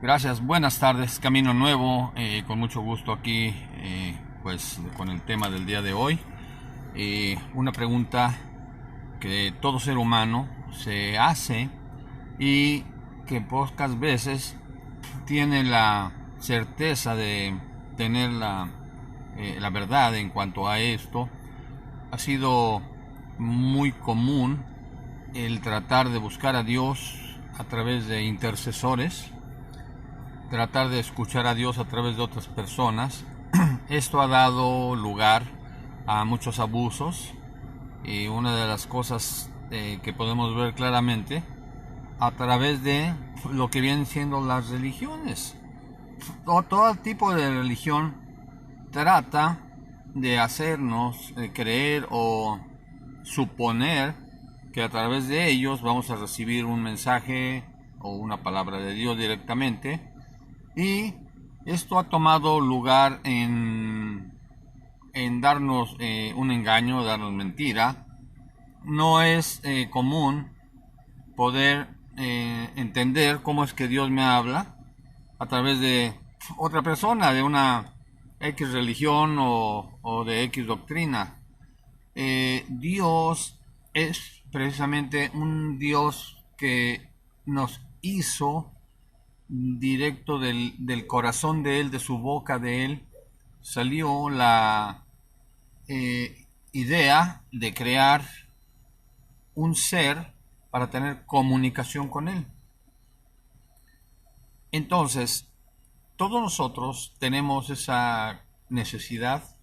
Gracias, buenas tardes, Camino Nuevo, con mucho gusto aquí, pues con el tema del día de hoy. Una pregunta que todo ser humano se hace y que pocas veces tiene la certeza de tener la verdad en cuanto a esto. Ha sido muy común el tratar de buscar a Dios a través de intercesores, tratar de escuchar a Dios a través de otras personas. Esto ha dado lugar a muchos abusos y una de las cosas que podemos ver claramente a través de lo que vienen siendo las religiones. Todo tipo de religión trata de hacernos creer o suponer que a través de ellos vamos a recibir un mensaje o una palabra de Dios directamente, y esto ha tomado lugar en darnos un engaño, darnos mentira. No es común poder entender cómo es que Dios me habla a través de otra persona, de una X religión o de X doctrina. Dios es precisamente un Dios que nos hizo directo del corazón de Él, de su boca de Él, salió la idea de crear un ser para tener comunicación con Él. Entonces, todos nosotros tenemos esa necesidad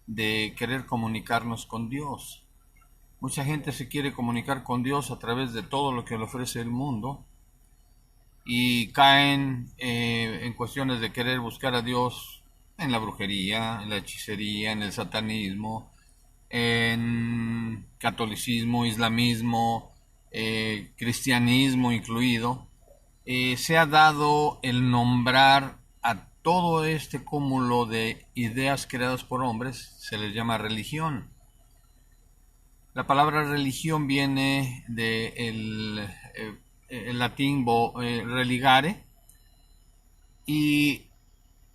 de querer comunicarnos con Dios. Mucha gente se quiere comunicar con Dios a través de todo lo que le ofrece el mundo y caen en cuestiones de querer buscar a Dios en la brujería, en la hechicería, en el satanismo, en catolicismo, islamismo, cristianismo incluido. Se ha dado el nombrar a todo este cúmulo de ideas creadas por hombres, se les llama religión. La palabra religión viene del el latín religare, y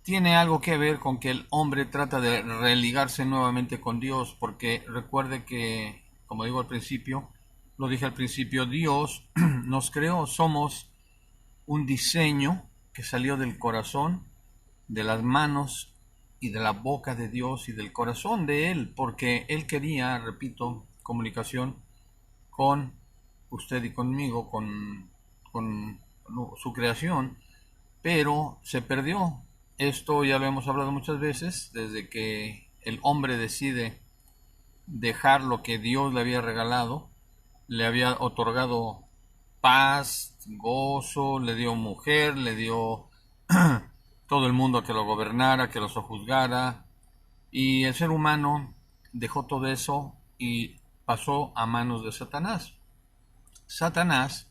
tiene algo que ver con que el hombre trata de religarse nuevamente con Dios, porque recuerde que, como digo al principio, lo dije al principio, Dios nos creó, somos un diseño que salió del corazón, de las manos y de la boca de Dios y del corazón de Él, porque Él quería, repito, comunicación con usted y conmigo, con su creación, pero se perdió. Esto ya lo hemos hablado muchas veces, desde que el hombre decide dejar lo que Dios le había regalado, le había otorgado paz, gozo, le dio mujer, le dio todo el mundo que lo gobernara, que lo sojuzgara, y el ser humano dejó todo eso y pasó a manos de Satanás. Satanás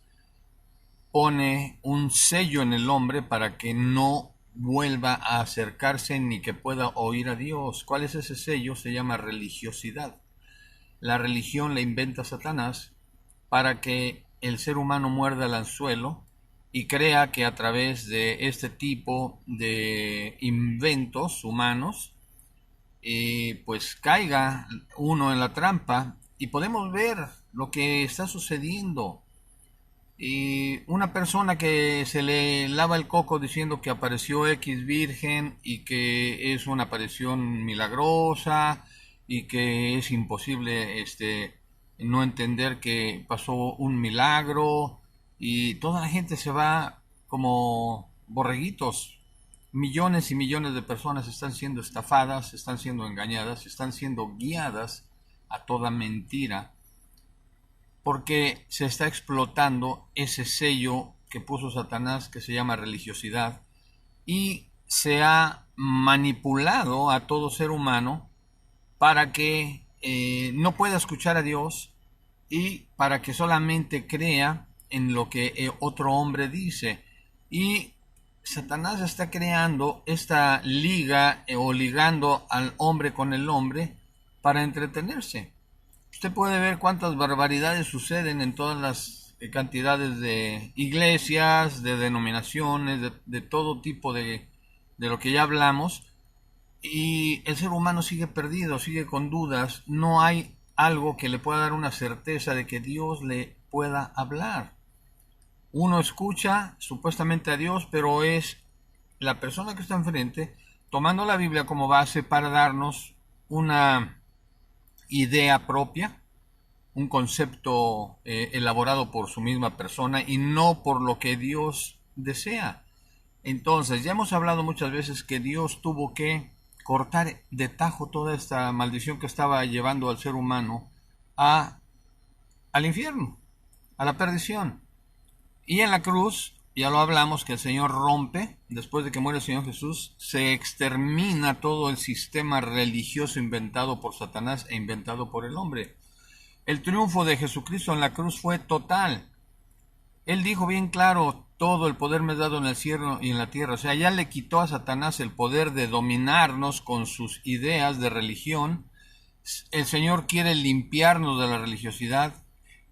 pone un sello en el hombre para que no vuelva a acercarse ni que pueda oír a Dios. ¿Cuál es ese sello? Se llama religiosidad. La religión la inventa Satanás para que el ser humano muerda el anzuelo y crea que a través de este tipo de inventos humanos, pues caiga uno en la trampa, y podemos ver lo que está sucediendo. Y una persona que se le lava el coco diciendo que apareció X virgen y que es una aparición milagrosa y que es imposible no entender que pasó un milagro, y toda la gente se va como borreguitos. Millones y millones de personas están siendo estafadas, están siendo engañadas, están siendo guiadas a toda mentira, porque se está explotando ese sello que puso Satanás, que se llama religiosidad, y se ha manipulado a todo ser humano para que no pueda escuchar a Dios y para que solamente crea en lo que otro hombre dice. Y Satanás está creando esta liga o ligando al hombre con el hombre para entretenerse. Usted puede ver cuántas barbaridades suceden en todas las cantidades de iglesias, de denominaciones, de todo tipo de lo que ya hablamos, y el ser humano sigue perdido, sigue con dudas, no hay algo que le pueda dar una certeza de que Dios le pueda hablar. Uno escucha supuestamente a Dios, pero es la persona que está enfrente tomando la Biblia como base para darnos una idea propia, un concepto elaborado por su misma persona y no por lo que Dios desea. Entonces, ya hemos hablado muchas veces que Dios tuvo que cortar de tajo toda esta maldición que estaba llevando al ser humano al infierno, a la perdición. Y en la cruz, ya lo hablamos, que el Señor rompe, después de que muere el Señor Jesús, se extermina todo el sistema religioso inventado por Satanás e inventado por el hombre. El triunfo de Jesucristo en la cruz fue total. Él dijo bien claro, todo el poder me es dado en el cielo y en la tierra. O sea, ya le quitó a Satanás el poder de dominarnos con sus ideas de religión. El Señor quiere limpiarnos de la religiosidad,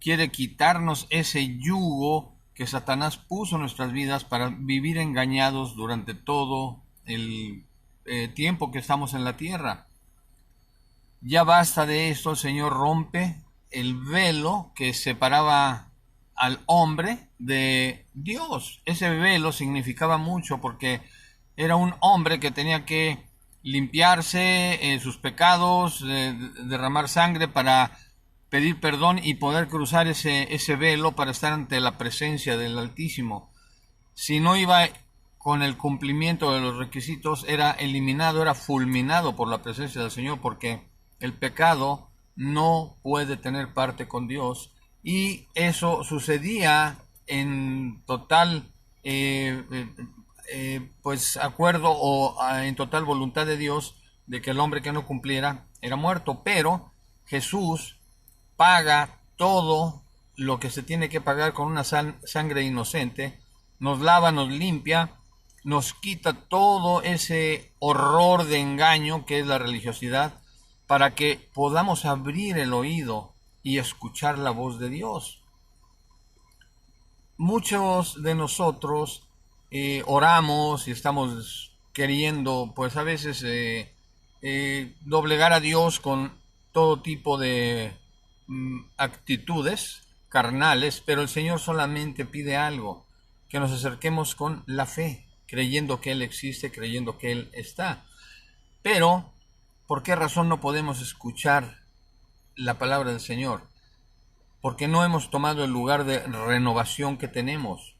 quiere quitarnos ese yugo que Satanás puso en nuestras vidas para vivir engañados durante todo el tiempo que estamos en la tierra. Ya basta de esto, el Señor rompe el velo que separaba al hombre de Dios. Ese velo significaba mucho porque era un hombre que tenía que limpiarse sus pecados, derramar sangre para pedir perdón y poder cruzar ese velo para estar ante la presencia del Altísimo. Si no iba con el cumplimiento de los requisitos, era eliminado, era fulminado por la presencia del Señor, porque el pecado no puede tener parte con Dios, y eso sucedía en total pues acuerdo o en total voluntad de Dios de que el hombre que no cumpliera era muerto. Pero Jesús paga todo lo que se tiene que pagar con una sangre inocente, nos lava, nos limpia, nos quita todo ese horror de engaño que es la religiosidad, para que podamos abrir el oído y escuchar la voz de Dios. Muchos de nosotros oramos y estamos queriendo, pues a veces, doblegar a Dios con todo tipo de actitudes carnales, pero el Señor solamente pide algo: que nos acerquemos con la fe, creyendo que Él existe, creyendo que Él está. Pero, ¿por qué razón no podemos escuchar la palabra del Señor? Porque no hemos tomado el lugar de renovación que tenemos.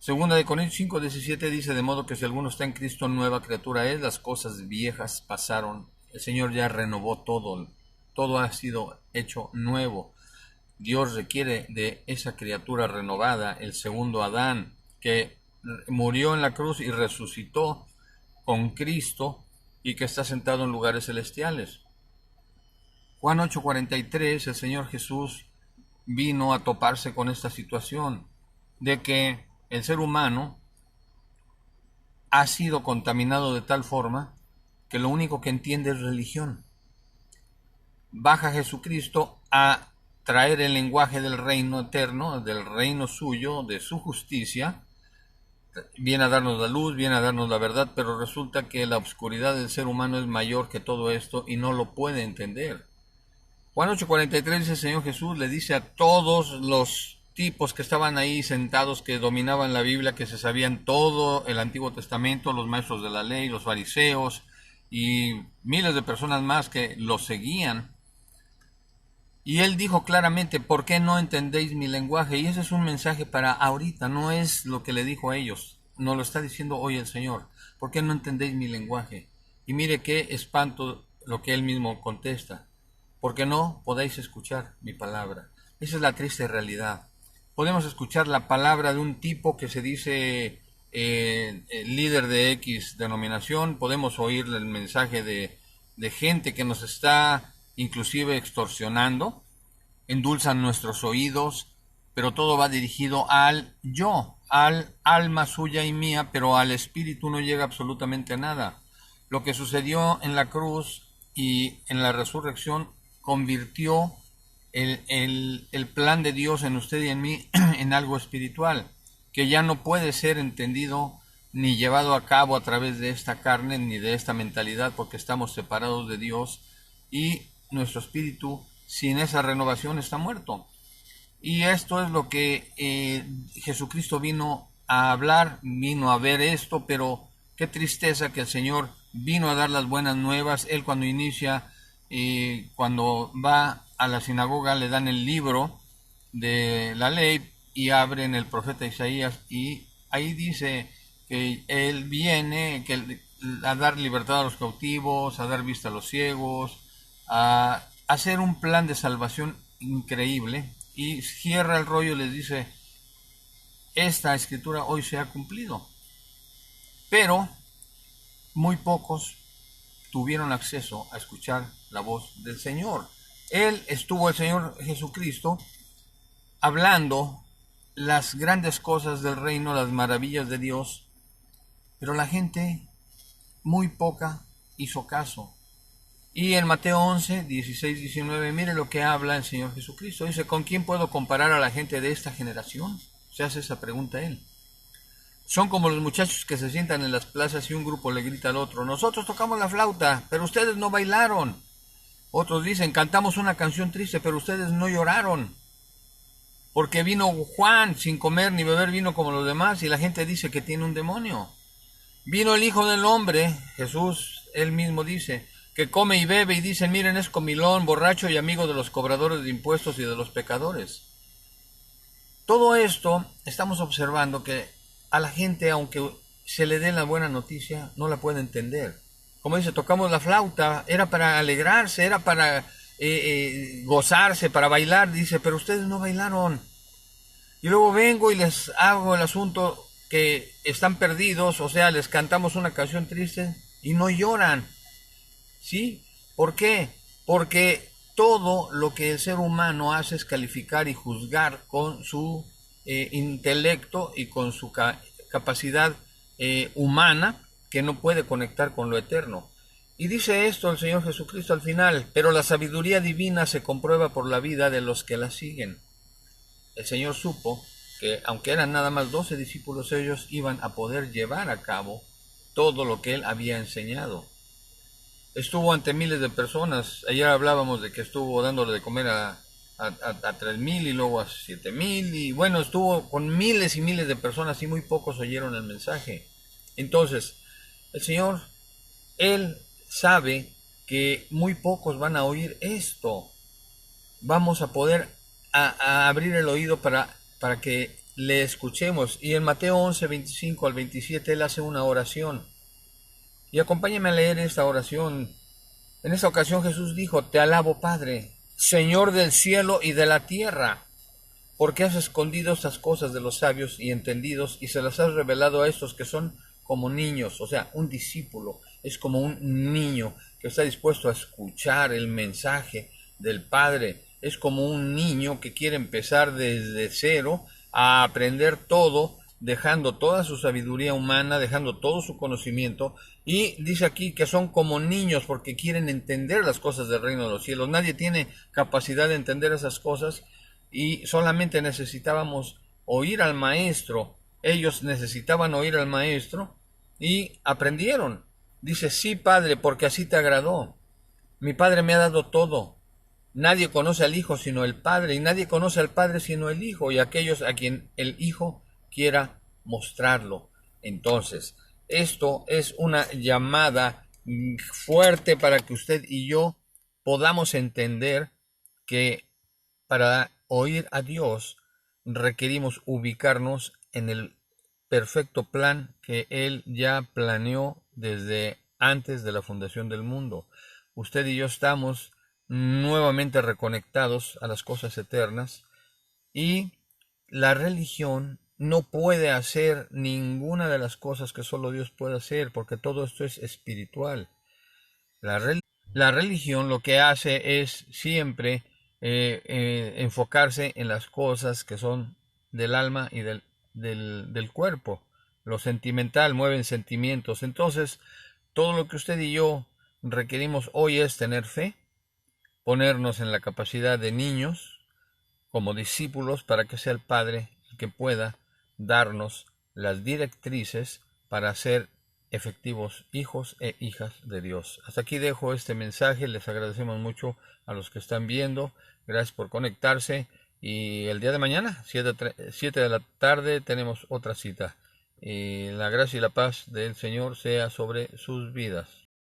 Segunda de Corintios 5:17 dice: de modo que si alguno está en Cristo, nueva criatura es, las cosas viejas pasaron, el Señor ya renovó todo, todo ha sido hecho nuevo. Dios requiere de esa criatura renovada, el segundo Adán, que murió en la cruz y resucitó con Cristo y que está sentado en lugares celestiales. Juan 8:43, el Señor Jesús vino a toparse con esta situación de que el ser humano ha sido contaminado de tal forma que lo único que entiende es religión. Baja Jesucristo a traer el lenguaje del reino eterno, del reino suyo, de su justicia. Viene a darnos la luz, viene a darnos la verdad, pero resulta que la oscuridad del ser humano es mayor que todo esto y no lo puede entender. Juan 8:43 dice: el Señor Jesús le dice a todos los tipos que estaban ahí sentados, que dominaban la Biblia, que se sabían todo el Antiguo Testamento, los maestros de la ley, los fariseos y miles de personas más que lo seguían. Y él dijo claramente: ¿por qué no entendéis mi lenguaje? Y ese es un mensaje para ahorita, no es lo que le dijo a ellos, nos lo está diciendo hoy el Señor. ¿Por qué no entendéis mi lenguaje? Y mire qué espanto lo que él mismo contesta: porque no podéis escuchar mi palabra. Esa es la triste realidad. Podemos escuchar la palabra de un tipo que se dice líder de X denominación, podemos oír el mensaje de gente que nos está inclusive extorsionando, endulzan nuestros oídos, pero todo va dirigido al yo, al alma suya y mía, pero al espíritu no llega absolutamente nada. Lo que sucedió en la cruz y en la resurrección convirtió el plan de Dios en usted y en mí en algo espiritual, que ya no puede ser entendido ni llevado a cabo a través de esta carne ni de esta mentalidad, porque estamos separados de Dios y nuestro espíritu sin esa renovación está muerto. Y esto es lo que Jesucristo vino a hablar, vino a ver esto, pero qué tristeza que el Señor vino a dar las buenas nuevas. Él cuando inicia, cuando va a la sinagoga, le dan el libro de la ley y abren el profeta Isaías y ahí dice que Él viene a dar libertad a los cautivos, a dar vista a los ciegos, a hacer un plan de salvación increíble, y cierra el rollo y les dice, esta escritura hoy se ha cumplido. Pero muy pocos tuvieron acceso a escuchar la voz del Señor. El Señor Jesucristo, hablando las grandes cosas del reino, las maravillas de Dios, pero la gente muy poca hizo caso. Y en Mateo 11, 16, 19, mire lo que habla el Señor Jesucristo. Dice, ¿con quién puedo comparar a la gente de esta generación? Se hace esa pregunta él. Son como los muchachos que se sientan en las plazas y un grupo le grita al otro, nosotros tocamos la flauta, pero ustedes no bailaron. Otros dicen, cantamos una canción triste, pero ustedes no lloraron. Porque vino Juan sin comer ni beber vino como los demás y la gente dice que tiene un demonio. Vino el Hijo del Hombre, Jesús, él mismo dice, que come y bebe y dicen, miren, es comilón, borracho y amigo de los cobradores de impuestos y de los pecadores. Todo esto estamos observando que a la gente, aunque se le dé la buena noticia, no la puede entender. Como dice, tocamos la flauta, era para alegrarse, era para gozarse, para bailar, dice, pero ustedes no bailaron. Y luego vengo y les hago el asunto que están perdidos, o sea, les cantamos una canción triste y no lloran. ¿Sí? ¿Por qué? Porque todo lo que el ser humano hace es calificar y juzgar con su intelecto y con su capacidad humana, que no puede conectar con lo eterno. Y dice esto el Señor Jesucristo al final, pero la sabiduría divina se comprueba por la vida de los que la siguen. El Señor supo que aunque eran nada más 12 discípulos, ellos iban a poder llevar a cabo todo lo que Él había enseñado. Estuvo ante miles de personas. Ayer hablábamos de que estuvo dándole de comer a 3,000 y luego a 7,000 y bueno, estuvo con miles y miles de personas y muy pocos oyeron el mensaje. Entonces, el Señor, Él sabe que muy pocos van a oír esto. Vamos a poder a abrir el oído para que le escuchemos. Y en Mateo 11, 25 al 27, Él hace una oración. Y acompáñame a leer esta oración. En esta ocasión Jesús dijo, te alabo, Padre, Señor del cielo y de la tierra, porque has escondido estas cosas de los sabios y entendidos y se las has revelado a estos que son como niños. O sea, un discípulo es como un niño que está dispuesto a escuchar el mensaje del Padre. Es como un niño que quiere empezar desde cero a aprender todo, dejando toda su sabiduría humana, dejando todo su conocimiento, y dice aquí que son como niños porque quieren entender las cosas del reino de los cielos. Nadie tiene capacidad de entender esas cosas y solamente necesitábamos oír al maestro. Ellos necesitaban oír al maestro y aprendieron. Dice, sí, Padre, porque así te agradó. Mi Padre me ha dado todo. Nadie conoce al Hijo sino el Padre, y nadie conoce al Padre sino el Hijo, y aquellos a quien el Hijo quiera mostrarlo. Entonces, esto es una llamada fuerte para que usted y yo podamos entender que para oír a Dios requerimos ubicarnos en el perfecto plan que Él ya planeó desde antes de la fundación del mundo. Usted y yo estamos nuevamente reconectados a las cosas eternas y la religión no puede hacer ninguna de las cosas que solo Dios puede hacer, porque todo esto es espiritual. La religión lo que hace es siempre enfocarse en las cosas que son del alma y del cuerpo. Lo sentimental mueven sentimientos. Entonces, todo lo que usted y yo requerimos hoy es tener fe, ponernos en la capacidad de niños como discípulos para que sea el Padre el que pueda darnos las directrices para ser efectivos hijos e hijas de Dios. Hasta aquí dejo este mensaje. Les agradecemos mucho a los que están viendo. Gracias por conectarse. Y el día de mañana, 7 de la tarde, tenemos otra cita. Y la gracia y la paz del Señor sea sobre sus vidas.